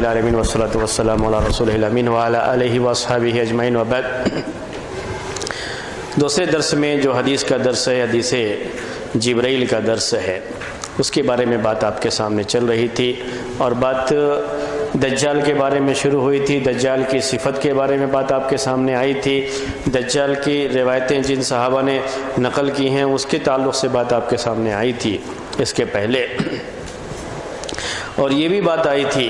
العالمین والصلاة والسلام علی رسولہ الامین وعلی آلہ واصحابہ اجمعین وبعد۔ دوسرے درس میں جو حدیث کا درس ہے، حدیث جبرائیل کا درس ہے، اس کے بارے میں بات آپ کے سامنے چل رہی تھی، اور بات دجال کے بارے میں شروع ہوئی تھی۔ دجال کی صفت کے بارے میں بات آپ کے سامنے آئی تھی، دجال کی روایتیں جن صحابہ نے نقل کی ہیں اس کے تعلق سے بات آپ کے سامنے آئی تھی اس کے پہلے، اور یہ بھی بات آئی تھی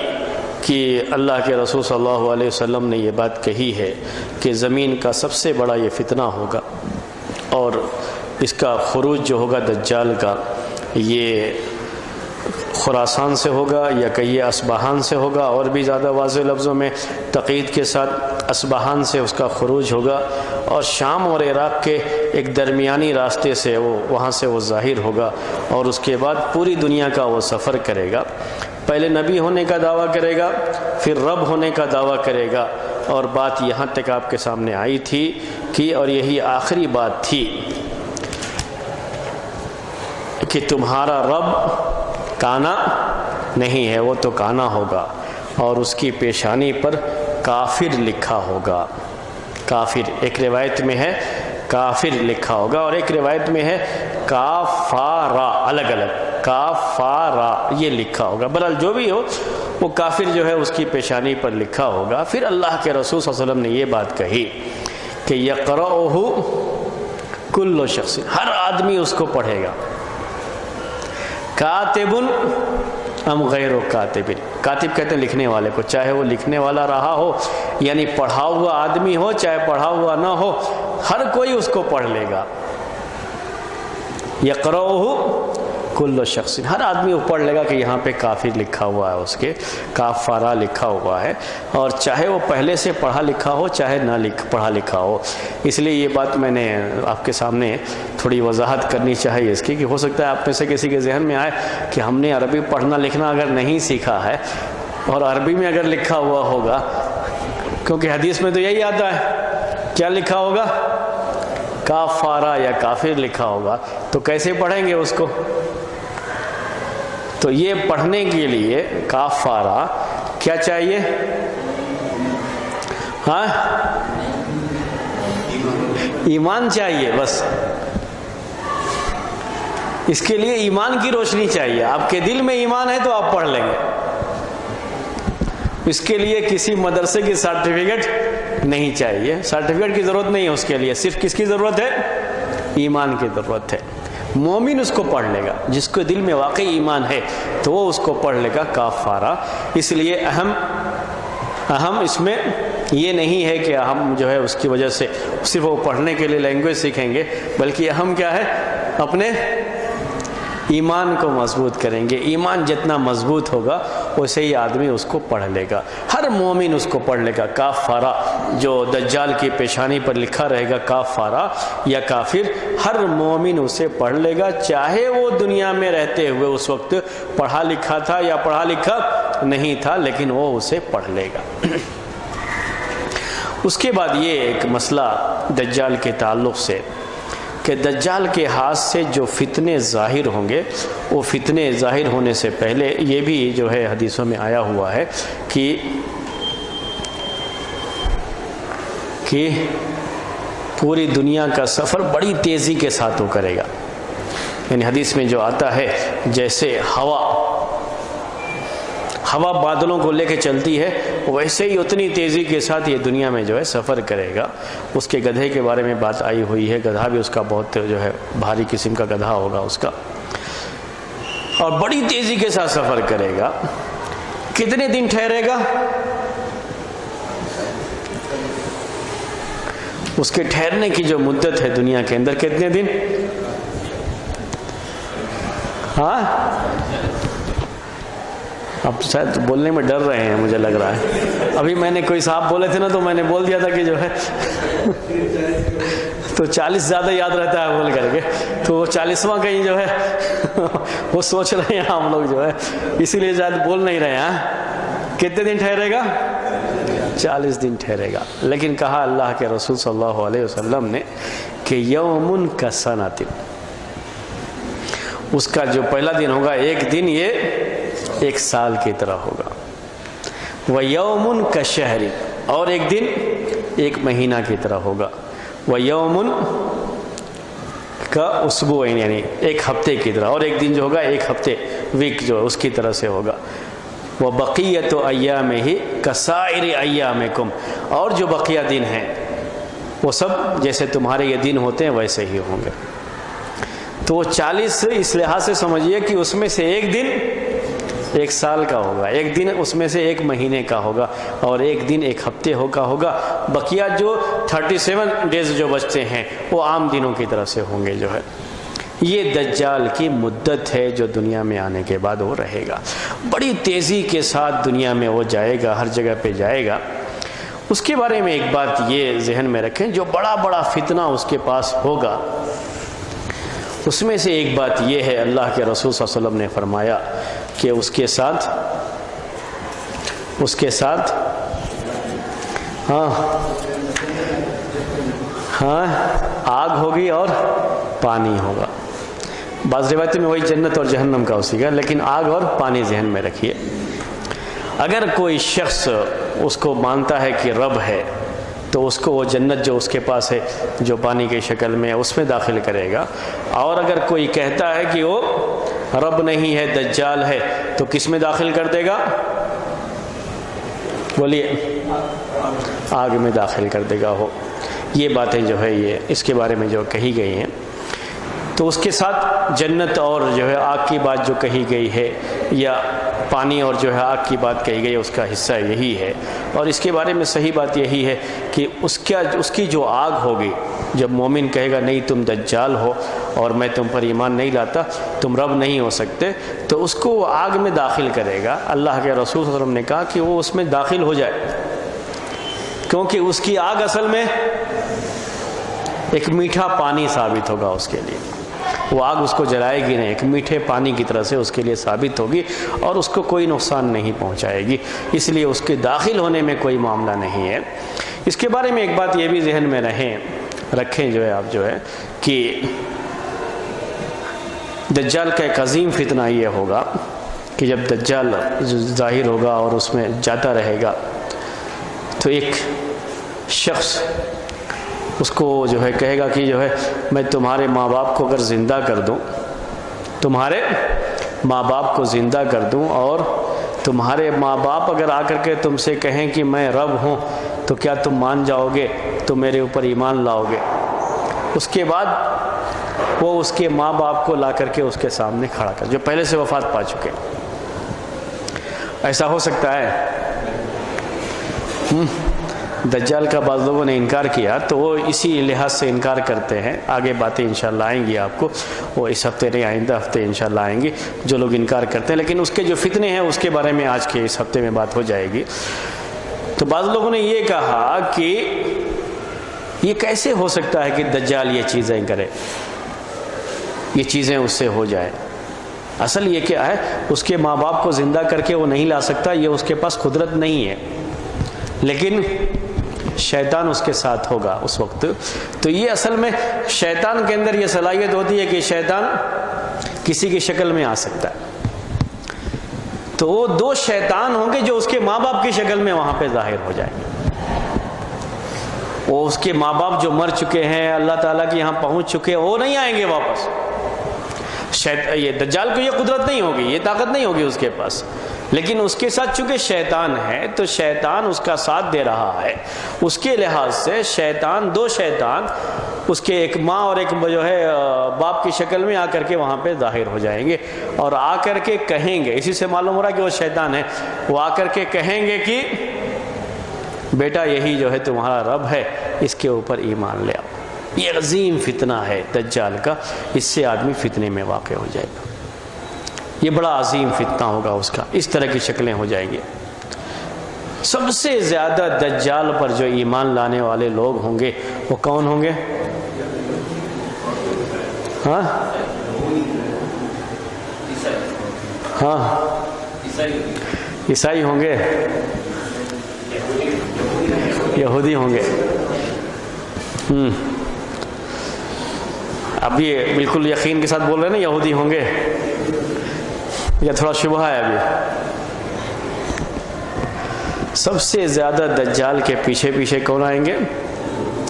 کہ اللہ کے رسول صلی اللہ علیہ وسلم نے یہ بات کہی ہے کہ زمین کا سب سے بڑا یہ فتنہ ہوگا، اور اس کا خروج جو ہوگا دجال کا، یہ خراسان سے ہوگا یا کہیے اصبہان سے ہوگا، اور بھی زیادہ واضح لفظوں میں تقید کے ساتھ اصبہان سے اس کا خروج ہوگا، اور شام اور عراق کے ایک درمیانی راستے سے وہاں سے وہ ظاہر ہوگا، اور اس کے بعد پوری دنیا کا وہ سفر کرے گا۔ پہلے نبی ہونے کا دعویٰ کرے گا، پھر رب ہونے کا دعویٰ کرے گا، اور بات یہاں تک آپ کے سامنے آئی تھی کہ اور یہی آخری بات تھی کہ تمہارا رب کانا نہیں ہے، وہ تو کانا ہوگا، اور اس کی پیشانی پر کافر لکھا ہوگا۔ کافر ایک روایت میں ہے کافر لکھا ہوگا، اور ایک روایت میں ہے کافارا، الگ الگ کافارا یہ لکھا ہوگا۔ بہرحال جو بھی ہو، وہ کافر جو ہے اس کی پیشانی پر لکھا ہوگا۔ پھر اللہ کے رسول صلی اللہ علیہ وسلم نے یہ بات کہی کہ یقرأہ کل شخص، ہر آدمی اس کو پڑھے گا، کاتب ام غیر کاتب۔ کاتب کہتے ہیں لکھنے والے کو، چاہے وہ لکھنے والا رہا ہو، یعنی پڑھا ہوا آدمی ہو، چاہے پڑھا ہوا نہ ہو، ہر کوئی اس کو پڑھ لے گا۔ یقرأہ کل شخص، ہر آدمی وہ پڑھ لے گا کہ یہاں پہ کافر لکھا ہوا ہے، اس کے کافارہ لکھا ہوا ہے، اور چاہے وہ پہلے سے پڑھا لکھا ہو چاہے نہ پڑھا لکھا ہو۔ اس لیے یہ بات میں نے آپ کے سامنے تھوڑی وضاحت کرنی چاہیے اس کی، کہ ہو سکتا ہے آپ میں سے کسی کے ذہن میں آئے کہ ہم نے عربی پڑھنا لکھنا اگر نہیں سیکھا ہے، اور عربی میں اگر لکھا ہوا ہوگا، کیونکہ حدیث میں تو یہی آتا ہے، کیا لکھا ہوگا؟ کافارہ یا کافر لکھا ہوگا، تو کیسے پڑھیں گے اس کو؟ تو یہ پڑھنے کے لیے کافارہ کیا چاہیے؟ ہاں، ایمان چاہیے، بس اس کے لیے ایمان کی روشنی چاہیے۔ آپ کے دل میں ایمان ہے تو آپ پڑھ لیں گے۔ اس کے لیے کسی مدرسے کی سرٹیفکیٹ نہیں چاہیے، سرٹیفکیٹ کی ضرورت نہیں ہے اس کے لیے، صرف کس کی ضرورت ہے؟ ایمان کی ضرورت ہے۔ مومن اس کو پڑھ لے گا، جس کو دل میں واقعی ایمان ہے تو وہ اس کو پڑھ لے گا کافارہ۔ اس لیے اہم اس میں یہ نہیں ہے کہ ہم جو ہے اس کی وجہ سے صرف وہ پڑھنے کے لیے لینگویج سیکھیں گے، بلکہ اہم کیا ہے؟ اپنے ایمان کو مضبوط کریں گے۔ ایمان جتنا مضبوط ہوگا ویسے ہی آدمی اس کو پڑھ لے گا، ہر مومن اس کو پڑھ لے گا۔ کافارہ جو دجال کی پیشانی پر لکھا رہے گا، کافارہ یا کافر، ہر مومن اسے پڑھ لے گا، چاہے وہ دنیا میں رہتے ہوئے اس وقت پڑھا لکھا تھا یا پڑھا لکھا نہیں تھا، لیکن وہ اسے پڑھ لے گا۔ اس کے بعد یہ ایک مسئلہ دجال کے تعلق سے، کہ دجال کے ہاتھ سے جو فتنے ظاہر ہوں گے، وہ فتنے ظاہر ہونے سے پہلے یہ بھی جو ہے حدیثوں میں آیا ہوا ہے کہ پوری دنیا کا سفر بڑی تیزی کے ساتھ وہ کرے گا۔ یعنی حدیث میں جو آتا ہے جیسے ہوا بادلوں کو لے کے چلتی ہے، ویسے ہی اتنی تیزی کے ساتھ یہ دنیا میں جو ہے سفر کرے گا۔ اس کے گدھے کے بارے میں بات آئی ہوئی ہے، گدھا بھی اس کا بہت جو ہے بھاری قسم کا گدھا ہوگا اس کا، اور بڑی تیزی کے ساتھ سفر کرے گا۔ کتنے دن ٹھہرے گا؟ اس کے ٹھہرنے کی جو مدت ہے دنیا کے اندر، کتنے دن؟ ہاں، اب شاید بولنے میں ڈر رہے ہیں مجھے لگ رہا ہے۔ ابھی میں نے کوئی صاحب بولے تھے نا، تو میں نے بول دیا تھا کہ جو ہے تو 40 زیادہ یاد رہتا ہے بول کر کے، تو وہ 40واں کہیں جو ہے وہ سوچ رہے ہیں ہم لوگ جو ہے، اسی لیے شاید بول نہیں رہے ہیں۔ کتنے دن ٹھہرے گا؟ 40 دن ٹھہرے گا۔ لیکن کہا اللہ کے رسول صلی اللہ علیہ وسلم نے کہ یومن کا سنۃ، اس کا جو پہلا دن ہوگا ایک دن، یہ ایک سال کی طرح ہوگا۔ وَيَوْمٌ كَالشَّهْرِ، اور ایک دن ایک مہینہ کی طرح ہوگا. وَيَوْمٌ کا اسبوع یعنی ایک ہفتے کی طرح، اور ایک دن جو ہوگا ایک ہفتے ویک جو ہے اس کی طرح سے ہوگا. وَبَقِيَّةُ أَيَّامِهِ كَسَائِرِ أَيَّامِكُمْ، اور جو بقیہ دن ہیں وہ سب جیسے تمہارے یہ دن ہوتے ہیں ویسے ہی ہوں گے. تو وہ 40 اس لحاظ سے سمجھیے کہ اس میں سے ایک دن ایک سال کا ہوگا، ایک دن اس میں سے ایک مہینے کا ہوگا، اور ایک دن ایک ہفتے کا ہوگا. بقیہ جو 37 ڈیز جو بچتے ہیں وہ عام دنوں کی طرح سے ہوں گے. جو ہے یہ دجال کی مدت ہے جو دنیا میں آنے کے بعد وہ رہے گا. بڑی تیزی کے ساتھ دنیا میں وہ جائے گا، ہر جگہ پہ جائے گا. اس کے بارے میں ایک بات یہ ذہن میں رکھیں، جو بڑا بڑا فتنہ اس کے پاس ہوگا اس میں سے ایک بات یہ ہے، اللہ کے رسول صلی اللہ علیہ وسلم نے فرمایا کہ اس کے ساتھ آگ ہوگی اور پانی ہوگا. بعض روایتوں میں وہی جنت اور جہنم کا اسی کا، لیکن آگ اور پانی ذہن میں رکھیے. اگر کوئی شخص اس کو مانتا ہے کہ رب ہے تو اس کو وہ جنت جو اس کے پاس ہے جو پانی کی شکل میں ہے اس میں داخل کرے گا. اور اگر کوئی کہتا ہے کہ وہ رب نہیں ہے دجال ہے تو کس میں داخل کر دے گا؟ بولیے. آگ میں داخل کر دے گا. یہ باتیں جو ہے یہ اس کے بارے میں جو کہی گئی ہیں، تو اس کے ساتھ جنت اور جو ہے آگ کی بات جو کہی گئی ہے یا پانی اور جو ہے آگ کی بات کہی گئی ہے اس کا حصہ یہی ہے. اور اس کے بارے میں صحیح بات یہی ہے کہ اس کی جو آگ ہوگی، جب مومن کہے گا نہیں تم دجال ہو اور میں تم پر ایمان نہیں لاتا، تم رب نہیں ہو سکتے، تو اس کو وہ آگ میں داخل کرے گا. اللہ کے رسول صلی اللہ علیہ وسلم نے کہا کہ وہ اس میں داخل ہو جائے، کیونکہ اس کی آگ اصل میں ایک میٹھا پانی ثابت ہوگا اس کے لیے. وہ آگ اس کو جلائے گی نہیں، ایک میٹھے پانی کی طرح سے اس کے لیے ثابت ہوگی اور اس کو کوئی نقصان نہیں پہنچائے گی. اس لیے اس کے داخل ہونے میں کوئی معاملہ نہیں ہے. اس کے بارے میں ایک بات یہ بھی ذہن میں رکھیں جو ہے آپ جو ہے کہ دجال کا ایک عظیم فتنہ یہ ہوگا کہ جب دجال ظاہر ہوگا اور اس میں جاتا رہے گا تو ایک شخص اس کو جو ہے کہے گا کہ جو ہے میں تمہارے ماں باپ کو اگر زندہ کر دوں، تمہارے ماں باپ کو زندہ کر دوں اور تمہارے ماں باپ اگر آ کر کے تم سے کہیں کہ میں رب ہوں تو کیا تم مان جاؤ گے، تم میرے اوپر ایمان لاؤ گے؟ اس کے بعد وہ اس کے ماں باپ کو لا کر کے اس کے سامنے کھڑا کر، جو پہلے سے وفات پا چکے. ایسا ہو سکتا ہے؟ دجال کا بعض لوگوں نے انکار کیا تو وہ اسی لحاظ سے انکار کرتے ہیں. آگے باتیں انشاءاللہ آئیں گی آپ کو، وہ اس ہفتے نہیں آئندہ ہفتے انشاءاللہ آئیں گی جو لوگ انکار کرتے ہیں. لیکن اس کے جو فتنے ہیں اس کے بارے میں آج کے اس ہفتے میں بات ہو جائے گی. تو بعض لوگوں نے یہ کہا کہ یہ کیسے ہو سکتا ہے کہ دجال یہ چیزیں کرے، یہ چیزیں اس سے ہو جائے. اصل یہ کیا ہے، اس کے ماں باپ کو زندہ کر کے وہ نہیں لا سکتا، یہ اس کے پاس قدرت نہیں ہے، لیکن شیطان اس کے ساتھ ہوگا اس وقت. تو یہ اصل میں شیطان کے اندر یہ صلاحیت ہوتی ہے کہ شیطان کسی کی شکل میں آ سکتا ہے. تو وہ 2 شیطان ہوں گے جو اس کے ماں باپ کی شکل میں وہاں پہ ظاہر ہو جائیں گے. وہ اس کے ماں باپ جو مر چکے ہیں، اللہ تعالیٰ کے یہاں پہنچ چکے ہیں، وہ نہیں آئیں گے واپس. یہ دجال کو یہ قدرت نہیں ہوگی، یہ طاقت نہیں ہوگی اس کے پاس، لیکن اس کے ساتھ چونکہ شیطان ہے تو شیطان اس کا ساتھ دے رہا ہے. اس کے لحاظ سے شیطان 2 شیطان اس کے ایک ماں اور ایک جو ہے باپ کی شکل میں آ کر کے وہاں پہ ظاہر ہو جائیں گے اور آ کر کے کہیں گے، اسی سے معلوم ہو رہا کہ وہ شیطان ہے، وہ آ کر کے کہیں گے کہ بیٹا یہی جو ہے تمہارا رب ہے، اس کے اوپر ایمان لے آؤ. یہ عظیم فتنہ ہے دجال کا، اس سے آدمی فتنے میں واقع ہو جائے گا. یہ بڑا عظیم فتنہ ہوگا اس کا، اس طرح کی شکلیں ہو جائیں گی. سب سے زیادہ دجال پر جو ایمان لانے والے لوگ ہوں گے وہ کون ہوں گے؟ ہاں عیسائی ہوں گے، یہودی ہوں گے. اب یہ بالکل یقین کے ساتھ بول رہے ہیں نا یہودی ہوں گے، یا تھوڑا شبہ ہے ابھی؟ سب سے زیادہ دجال کے پیچھے پیچھے کون آئیں گے؟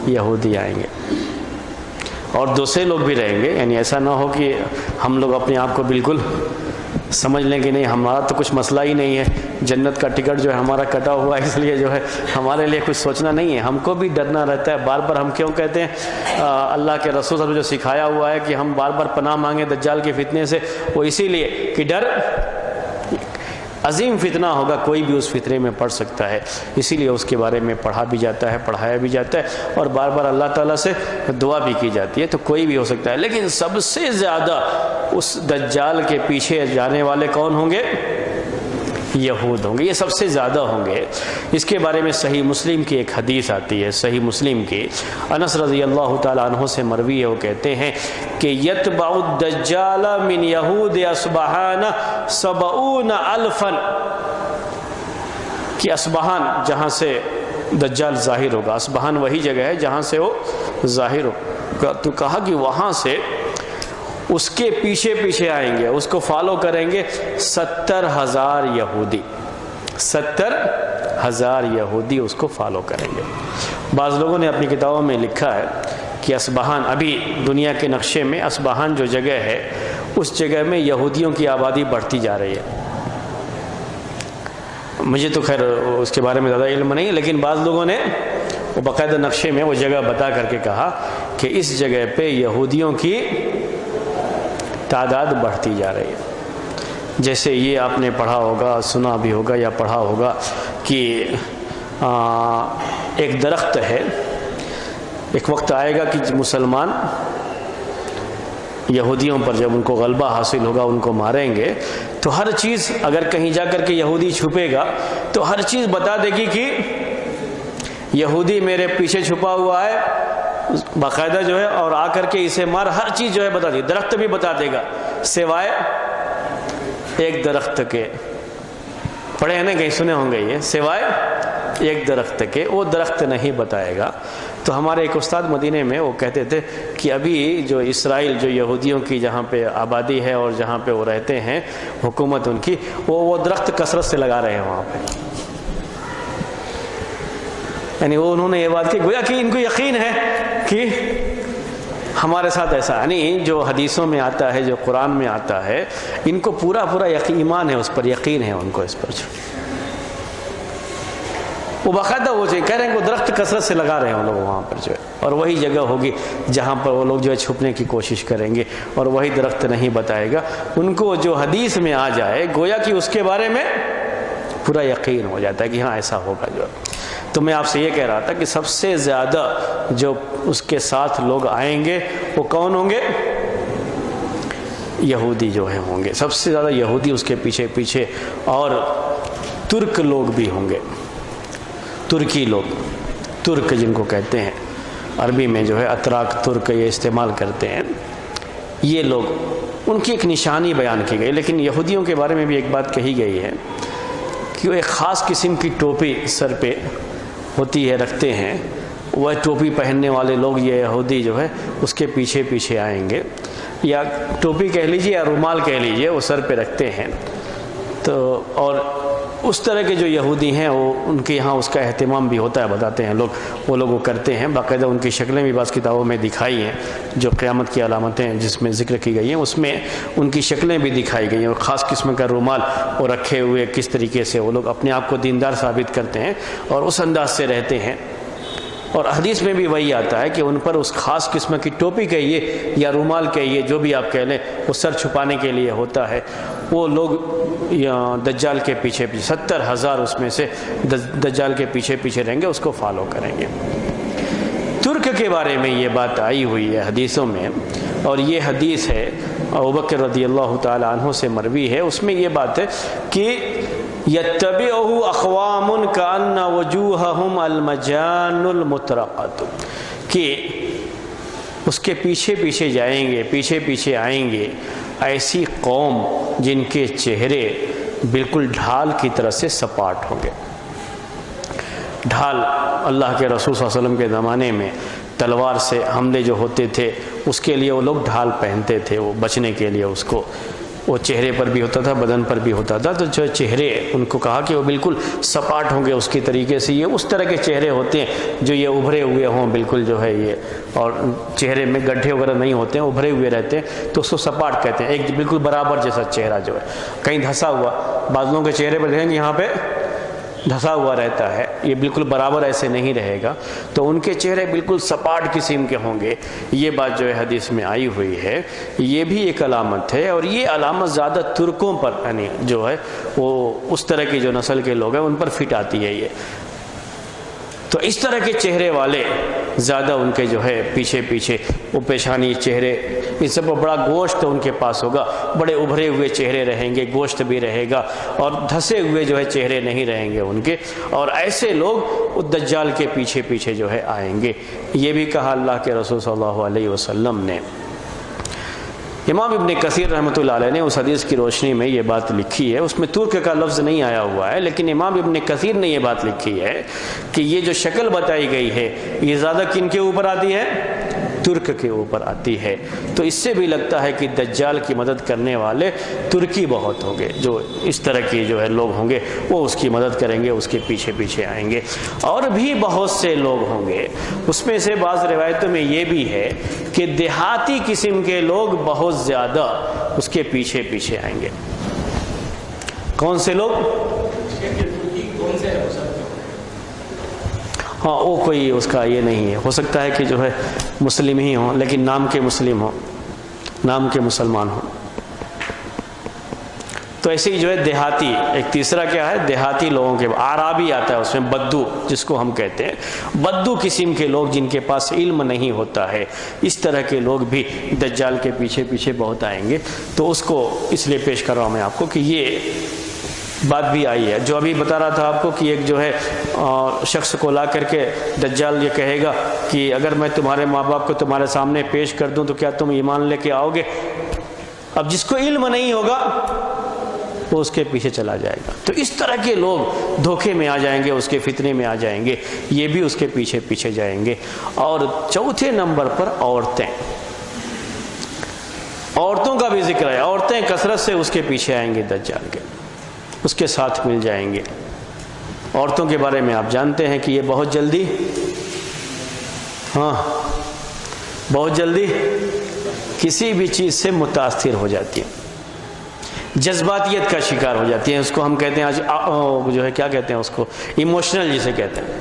یہودی آئیں گے، اور دوسرے لوگ بھی رہیں گے. یعنی ایسا نہ ہو کہ ہم لوگ اپنے آپ کو بالکل سمجھ لیں کہ نہیں ہمارا تو کچھ مسئلہ ہی نہیں ہے، جنت کا ٹکٹ جو ہے ہمارا کٹا ہوا ہے، اس لیے جو ہے ہمارے لیے کچھ سوچنا نہیں ہے. ہم کو بھی ڈرنا رہتا ہے. بار بار ہم کیوں کہتے ہیں اللہ کے رسول صلی اللہ علیہ وسلم جو سکھایا ہوا ہے کہ ہم بار بار پناہ مانگیں دجال کے فتنے سے، وہ اسی لیے کہ ڈر عظیم فتنہ ہوگا، کوئی بھی اس فتنے میں پڑ سکتا ہے. اسی لیے اس کے بارے میں پڑھا بھی جاتا ہے، پڑھایا بھی جاتا ہے، اور بار بار اللہ تعالیٰ سے دعا بھی کی جاتی ہے. تو کوئی بھی ہو سکتا ہے، لیکن سب سے زیادہ اس دجال کے پیچھے جانے والے کون ہوں گے؟ یہود ہوں گے. یہ سب سے زیادہ ہوں گے. اس کے بارے میں صحیح مسلم کی ایک حدیث آتی ہے، صحیح مسلم کی، انس رضی اللہ تعالیٰ عنہ سے مروی ہے. وہ کہتے ہیں کہ یتبع الدجال من یہود اصبہان 70,000 کہ اصبہان جہاں سے دجال ظاہر ہوگا، اصبہان وہی جگہ ہے جہاں سے وہ ظاہر ہوگا، تو کہا کہ وہاں سے اس کے پیچھے پیچھے آئیں گے، اس کو فالو کریں گے 70,000 یہودی. 70,000 یہودی اس کو فالو کریں گے. بعض لوگوں نے اپنی کتابوں میں لکھا ہے کہ اصبہان، ابھی دنیا کے نقشے میں اصبہان جو جگہ ہے اس جگہ میں یہودیوں کی آبادی بڑھتی جا رہی ہے. مجھے تو خیر اس کے بارے میں زیادہ علم نہیں ہے، لیکن بعض لوگوں نے وہ باقاعدہ نقشے میں وہ جگہ بتا کر کے کہا کہ اس جگہ پہ یہودیوں کی تعداد بڑھتی جا رہی ہے. جیسے یہ آپ نے پڑھا ہوگا، سنا بھی ہوگا یا پڑھا ہوگا کہ ایک درخت ہے، ایک وقت آئے گا کہ مسلمان یہودیوں پر جب ان کو غلبہ حاصل ہوگا، ان کو ماریں گے، تو ہر چیز اگر کہیں جا کر کے یہودی چھپے گا تو ہر چیز بتا دے گی کہ یہودی میرے پیچھے چھپا ہوا ہے باقاعدہ جو ہے، اور آ کر کے اسے مار، ہر چیز جو ہے بتا دی. درخت بھی بتا دے گا سوائے ایک درخت کے. پڑھے ہیں نا، کہیں سنے ہوں گے یہ، سوائے ایک درخت کے، وہ درخت نہیں بتائے گا. تو ہمارے ایک استاد مدینے میں وہ کہتے تھے کہ ابھی جو اسرائیل، جو یہودیوں کی جہاں پہ آبادی ہے اور جہاں پہ وہ رہتے ہیں، حکومت ان کی، وہ درخت کثرت سے لگا رہے ہیں وہاں پہ. یعنی وہ انہوں نے یہ بات کی گویا کہ ان کو یقین ہے کہ ہمارے ساتھ ایسا، یعنی جو حدیثوں میں آتا ہے، جو قرآن میں آتا ہے، ان کو پورا ایمان ہے اس پر، یقین ہے ان کو اس پر. وہ باقاعدہ وہ کہہ رہے ہیں کہ درخت کثرت سے لگا رہے ہیں وہ لوگ وہاں پر جو ہے، اور وہی جگہ ہوگی جہاں پر وہ لوگ جو ہے چھپنے کی کوشش کریں گے، اور وہی درخت نہیں بتائے گا. ان کو جو حدیث میں آ جائے گویا کہ اس کے بارے میں پورا یقین ہو جاتا ہے کہ ہاں ایسا ہوگا جو. تو میں آپ سے یہ کہہ رہا تھا کہ سب سے زیادہ جو اس کے ساتھ لوگ آئیں گے وہ کون ہوں گے؟ یہودی جو ہوں گے. سب سے زیادہ یہودی اس کے پیچھے پیچھے، اور ترک لوگ بھی ہوں گے. ترکی لوگ، ترک جن کو کہتے ہیں، عربی میں جو ہے اتراک ترک یہ استعمال کرتے ہیں. یہ لوگ، ان کی ایک نشانی بیان کی گئی. لیکن یہودیوں کے بارے میں بھی ایک بات کہی گئی ہے کہ وہ ایک خاص قسم کی ٹوپی سر پہ ہوتی ہے، رکھتے ہیں. وہ ٹوپی پہننے والے لوگ، یہ یہودی جو ہے اس کے پیچھے پیچھے آئیں گے. یا ٹوپی کہہ لیجیے یا رومال کہہ لیجیے، وہ سر پہ رکھتے ہیں. تو اور اس طرح کے جو یہودی ہیں وہ ان کے یہاں اس کا اہتمام بھی ہوتا ہے، بتاتے ہیں لوگ، وہ لوگ وہ کرتے ہیں. باقاعدہ ان کی شکلیں بھی بعض کتابوں میں دکھائی ہیں، جو قیامت کی علامتیں جس میں ذکر کی گئی ہیں اس میں ان کی شکلیں بھی دکھائی گئی ہیں. خاص قسم کا رومال وہ رکھے ہوئے، کس طریقے سے وہ لوگ اپنے آپ کو دیندار ثابت کرتے ہیں اور اس انداز سے رہتے ہیں. اور حدیث میں بھی وہی آتا ہے کہ ان پر اس خاص قسم کی ٹوپی کہیے یا رومال کہیے، جو بھی آپ کہہ لیں، وہ سر چھپانے کے لیے ہوتا ہے. وہ لوگ دجال کے پیچھے 70,000 اس میں سے دجال کے پیچھے پیچھے رہیں گے، اس کو فالو کریں گے. ترک کے بارے میں یہ بات آئی ہوئی ہے حدیثوں میں، اور یہ حدیث ہے ابوبکر رضی اللہ تعالی عنہ سے مروی ہے. اس میں یہ بات ہے کہ یتبعہ اقوام کأن وجوہہم المجان المطرقۃ، کہ اس کے پیچھے پیچھے جائیں گے، پیچھے پیچھے آئیں گے ایسی قوم جن کے چہرے بالکل ڈھال کی طرح سے سپاٹ ہوں گے. ڈھال اللہ کے رسول صلی اللہ علیہ وسلم کے زمانے میں تلوار سے حملے جو ہوتے تھے اس کے لیے وہ لوگ ڈھال پہنتے تھے، وہ بچنے کے لیے اس کو. وہ چہرے پر بھی ہوتا تھا، بدن پر بھی ہوتا تھا، تو جو چہرے ان کو کہا کہ وہ بالکل سپاٹ ہوں گے اس کی طریقے سے، یہ اس طرح کے چہرے ہوتے ہیں جو یہ ابھرے ہوئے ہوں بالکل جو ہے یہ، اور چہرے میں گڈھے وغیرہ نہیں ہوتے ہیں، ابھرے ہوئے رہتے ہیں، تو اس کو سپاٹ کہتے ہیں، ایک بالکل برابر جیسا چہرہ جو ہے، کہیں دھسا ہوا، بعض لوگوں کے چہرے پر دیکھیں گے یہاں پہ دھسا ہوا رہتا ہے، یہ بالکل برابر ایسے نہیں رہے گا، تو ان کے چہرے بالکل سپاٹ قسم کے ہوں گے، یہ بات جو ہے حدیث میں آئی ہوئی ہے، یہ بھی ایک علامت ہے، اور یہ علامت زیادہ ترکوں پر یعنی جو ہے وہ اس طرح کی جو نسل کے لوگ ہیں ان پر فٹ آتی ہے یہ، تو اس طرح کے چہرے والے زیادہ ان کے جو ہے پیچھے پیچھے وہ پیشانی چہرے اس سے بڑا گوشت ان کے پاس ہوگا، بڑے ابھرے ہوئے چہرے رہیں گے، گوشت بھی رہے گا، اور دھسے ہوئے جو ہے چہرے نہیں رہیں گے ان کے، اور ایسے لوگ دجال کے پیچھے پیچھے جو ہے آئیں گے، یہ بھی کہا اللہ کے رسول صلی اللہ علیہ وسلم نے۔ امام ابن کثیر رحمۃ اللہ علیہ نے اس حدیث کی روشنی میں یہ بات لکھی ہے، اس میں ترک کا لفظ نہیں آیا ہوا ہے، لیکن امام ابن کثیر نے یہ بات لکھی ہے کہ یہ جو شکل بتائی گئی ہے یہ زیادہ کن کے اوپر آتی ہے؟ ترک کے اوپر آتی ہے، تو اس سے بھی لگتا ہے کہ دجال کی مدد کرنے والے ترکی بہت ہوں گے، جو اس طرح کی جو ہے لوگ ہوں گے وہ اس کی مدد کریں گے، اس کے پیچھے پیچھے آئیں گے، اور بھی بہت سے لوگ ہوں گے، اس میں سے بعض روایتوں میں یہ بھی ہے کہ دیہاتی قسم کے لوگ بہت زیادہ اس کے پیچھے پیچھے آئیں گے۔ کون سے لوگ؟ ہاں وہ کوئی اس کا یہ نہیں ہے، ہو سکتا ہے کہ جو ہے مسلم ہی ہوں لیکن نام کے مسلم ہوں، نام کے مسلمان ہوں، تو ایسے ہی جو ہے دیہاتی، ایک تیسرا کیا ہے دیہاتی لوگوں کے، عرابی آتا ہے اس میں، بدو جس کو ہم کہتے ہیں، بدو قسم کے لوگ جن کے پاس علم نہیں ہوتا ہے، اس طرح کے لوگ بھی دجال کے پیچھے پیچھے بہت آئیں گے، تو اس کو اس لیے پیش کر رہا ہوں میں آپ کو کہ یہ بات بھی آئی ہے، جو ابھی بتا رہا تھا آپ کو کہ ایک جو ہے شخص کو لا کر کے دجال یہ کہے گا کہ اگر میں تمہارے ماں باپ کو تمہارے سامنے پیش کر دوں تو کیا تم ایمان لے کے آؤ گے؟ اب جس کو علم نہیں ہوگا وہ اس کے پیچھے چلا جائے گا، تو اس طرح کے لوگ دھوکے میں آ جائیں گے، اس کے فتنے میں آ جائیں گے، یہ بھی اس کے پیچھے پیچھے جائیں گے۔ اور چوتھے نمبر پر عورتیں، عورتوں کا بھی ذکر ہے، عورتیں کثرت سے اس کے پیچھے آئیں گے دجال کے، اس کے ساتھ مل جائیں گے۔ عورتوں کے بارے میں آپ جانتے ہیں کہ یہ بہت جلدی بہت جلدی کسی بھی چیز سے متاثر ہو جاتی ہیں، جذباتیت کا شکار ہو جاتی ہیں، اس کو ہم کہتے ہیں آج جو ہے کیا کہتے ہیں اس کو، ایموشنل جسے کہتے ہیں،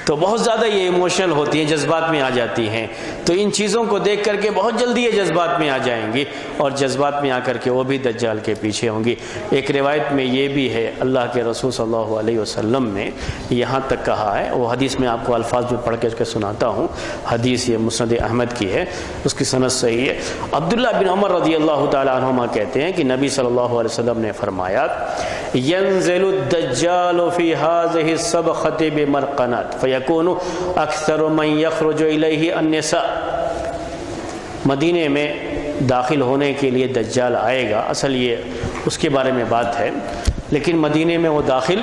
تو بہت زیادہ یہ ایموشنل ہوتی ہیں، جذبات میں آ جاتی ہیں، تو ان چیزوں کو دیکھ کر کے بہت جلدی یہ جذبات میں آ جائیں گی، اور جذبات میں آ کر کے وہ بھی دجال کے پیچھے ہوں گی۔ ایک روایت میں یہ بھی ہے، اللہ کے رسول صلی اللہ علیہ وسلم نے یہاں تک کہا ہے، وہ حدیث میں آپ کو الفاظ میں پڑھ کے سناتا ہوں، حدیث یہ مسند احمد کی ہے، اس کی سند صحیح ہے۔ عبداللہ بن عمر رضی اللہ تعالی عنہما کہتے ہیں کہ نبی صلی اللہ علیہ وسلم نے فرمایا، ينزل الدجال في هذه الصبخة بمرقنات فيكون اکثر من يخرج الیہ النساء۔ مدینے میں داخل ہونے کے لیے دجال آئے گا، اصل یہ اس کے بارے میں بات ہے، لیکن مدینے میں وہ داخل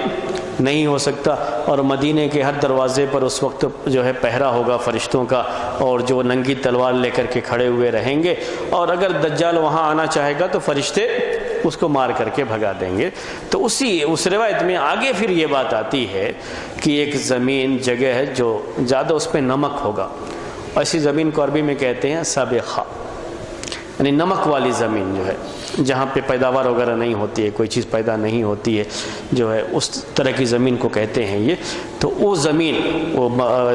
نہیں ہو سکتا، اور مدینے کے ہر دروازے پر اس وقت جو ہے پہرا ہوگا فرشتوں کا، اور جو ننگی تلوار لے کر کے کھڑے ہوئے رہیں گے، اور اگر دجال وہاں آنا چاہے گا تو فرشتے اس کو مار کر کے بھگا دیں گے۔ تو اس روایت میں آگے پھر یہ بات آتی ہے کہ ایک زمین جگہ ہے جو زیادہ اس پہ نمک ہوگا، ایسی زمین کو عربی میں کہتے ہیں سابخہ، یعنی نمک والی زمین جو ہے، جہاں پہ پیداوار وغیرہ نہیں ہوتی ہے، کوئی چیز پیدا نہیں ہوتی ہے، جو ہے اس طرح کی زمین کو کہتے ہیں یہ۔ تو وہ زمین وہ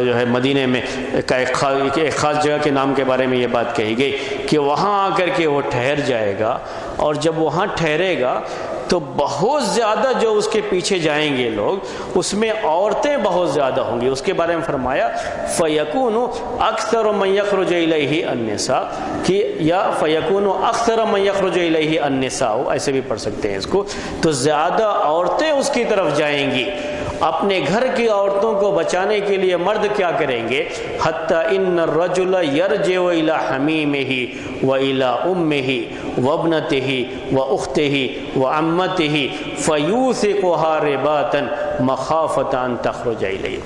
جو ہے مدینے میں ایک خاص جگہ کے نام کے بارے میں یہ بات کہی گئی کہ وہاں آ کر کے وہ ٹھہر جائے گا، اور جب وہاں ٹھہرے گا تو بہت زیادہ جو اس کے پیچھے جائیں گے لوگ، اس میں عورتیں بہت زیادہ ہوں گی۔ اس کے بارے میں فرمایا فَيَكُونُ أَكْثَرُ مَنْ يَخْرُجُ إِلَيْهِ النِّسَاءُ، کہ یا فَيَكُونُ أَكْثَرَ مَنْ يَخْرُجُ إِلَيْهِ النِّسَاءُ، ایسے بھی پڑھ سکتے ہیں اس کو، تو زیادہ عورتیں اس کی طرف جائیں گی۔ اپنے گھر کی عورتوں کو بچانے کے لیے مرد کیا کریں گے؟ حتی ان الرجل یرجع الی حمیمہ و الی امہ و ابنتہ و اختہ و عمتہ فیوثقها رباتا مخافۃ ان تخرج الیہ۔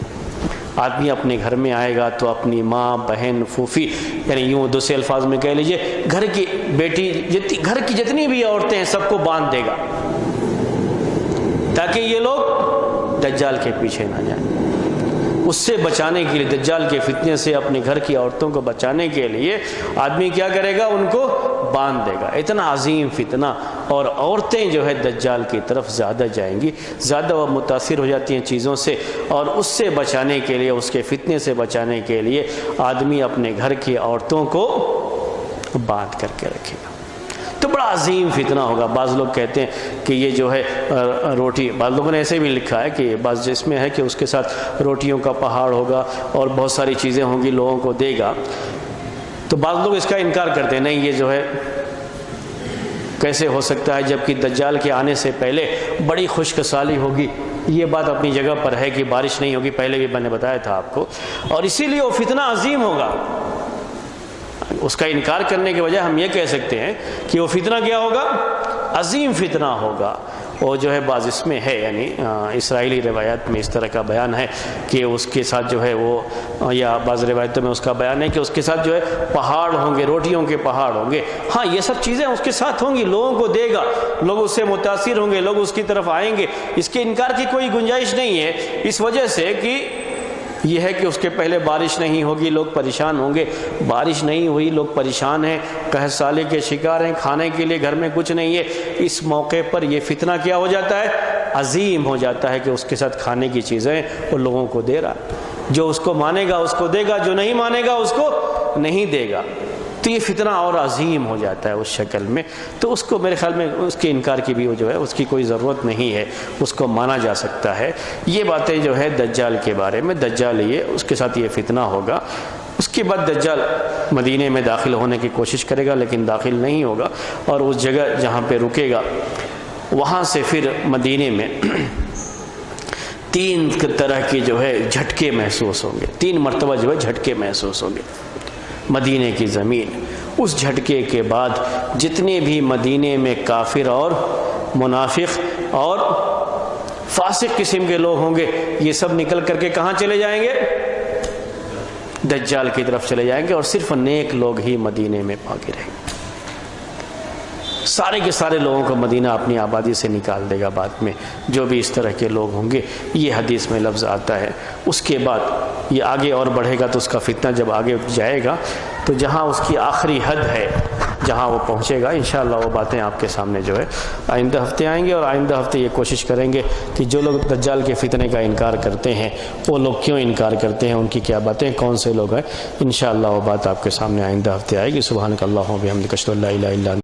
آدمی اپنے گھر میں آئے گا تو اپنی ماں، بہن، پھوپھی، یعنی یوں دوسرے الفاظ میں کہہ لیجئے گھر کی بیٹی، گھر کی جتنی بھی عورتیں ہیں سب کو باندھ دے گا، تاکہ یہ لوگ دجال کے پیچھے نہ جائیں۔ اس سے بچانے کے لیے، دجال کے فتنے سے اپنے گھر کی عورتوں کو بچانے کے لیے آدمی کیا کرے گا؟ ان کو باندھ دے گا۔ اتنا عظیم فتنہ، اور عورتیں جو ہے دجال کی طرف زیادہ جائیں گی، زیادہ وہ متاثر ہو جاتی ہیں چیزوں سے، اور اس سے بچانے کے لیے، اس کے فتنے سے بچانے کے لیے آدمی اپنے گھر کی عورتوں کو باندھ کر کے رکھے گا۔ تو بڑا عظیم فتنہ ہوگا۔ بعض لوگ کہتے ہیں کہ یہ جو ہے روٹی، بعض لوگوں نے ایسے بھی لکھا ہے کہ بعض جس میں ہے کہ اس کے ساتھ روٹیوں کا پہاڑ ہوگا اور بہت ساری چیزیں ہوں گی، لوگوں کو دے گا۔ تو بعض لوگ اس کا انکار کرتے ہیں، نہیں یہ جو ہے کیسے ہو سکتا ہے، جبکہ دجال کے آنے سے پہلے بڑی خشک سالی ہوگی۔ یہ بات اپنی جگہ پر ہے کہ بارش نہیں ہوگی، پہلے بھی میں نے بتایا تھا آپ کو، اور اسی لیے وہ فتنہ عظیم ہوگا۔ اس کا انکار کرنے کے بجائے ہم یہ کہہ سکتے ہیں کہ وہ فتنہ کیا ہوگا؟ عظیم فتنہ ہوگا۔ وہ جو ہے بعض اس میں ہے، یعنی اسرائیلی روایات میں اس طرح کا بیان ہے کہ اس کے ساتھ جو ہے وہ، یا بعض روایتوں میں اس کا بیان ہے کہ اس کے ساتھ جو ہے پہاڑ ہوں گے، روٹیوں کے پہاڑ ہوں گے۔ ہاں یہ سب چیزیں اس کے ساتھ ہوں گی، لوگوں کو دے گا، لوگ اس سے متاثر ہوں گے، لوگ اس کی طرف آئیں گے، اس کے انکار کی کوئی گنجائش نہیں ہے، اس وجہ سے کہ یہ ہے کہ اس کے پہلے بارش نہیں ہوگی، لوگ پریشان ہوں گے۔ بارش نہیں ہوئی، لوگ پریشان ہیں، قحط سالی کے شکار ہیں، کھانے کے لیے گھر میں کچھ نہیں ہے۔ اس موقع پر یہ فتنہ کیا ہو جاتا ہے؟ عظیم ہو جاتا ہے کہ اس کے ساتھ کھانے کی چیزیں وہ لوگوں کو دے رہا ہے۔ جو اس کو مانے گا اس کو دے گا، جو نہیں مانے گا اس کو نہیں دے گا۔ تو یہ فتنہ اور عظیم ہو جاتا ہے اس شکل میں۔ تو اس کو میرے خیال میں اس کے انکار کی بھی وہ جو ہے اس کی کوئی ضرورت نہیں ہے، اس کو مانا جا سکتا ہے۔ یہ باتیں جو ہے دجال کے بارے میں، دجال یہ اس کے ساتھ یہ فتنہ ہوگا۔ اس کے بعد دجال مدینے میں داخل ہونے کی کوشش کرے گا، لیکن داخل نہیں ہوگا، اور اس جگہ جہاں پہ رکے گا وہاں سے پھر مدینے میں 3 طرح کے جو ہے جھٹکے محسوس ہوں گے، 3 مرتبہ جو ہے جھٹکے محسوس ہوں گے مدینے کی زمین۔ اس جھٹکے کے بعد جتنے بھی مدینے میں کافر اور منافق اور فاسق قسم کے لوگ ہوں گے، یہ سب نکل کر کے کہاں چلے جائیں گے؟ دجال کی طرف چلے جائیں گے، اور صرف نیک لوگ ہی مدینے میں باقی رہیں گے۔ سارے کے سارے لوگوں کو مدینہ اپنی آبادی سے نکال دے گا بعد میں، جو بھی اس طرح کے لوگ ہوں گے، یہ حدیث میں لفظ آتا ہے۔ اس کے بعد یہ آگے اور بڑھے گا، تو اس کا فتنہ جب آگے جائے گا تو جہاں اس کی آخری حد ہے، جہاں وہ پہنچے گا، انشاءاللہ وہ باتیں آپ کے سامنے جو ہے آئندہ ہفتے آئیں گے، اور آئندہ ہفتے یہ کوشش کریں گے کہ جو لوگ دجال کے فتنے کا انکار کرتے ہیں وہ لوگ کیوں انکار کرتے ہیں، ان کی کیا باتیں، کون سے لوگ ہیں۔ انشاءاللہ وہ بات آپ کے سامنے آئندہ ہفتے آئے گی۔ سبحانک اللہم و بحمدک، اشہد ان لا الہ الا انت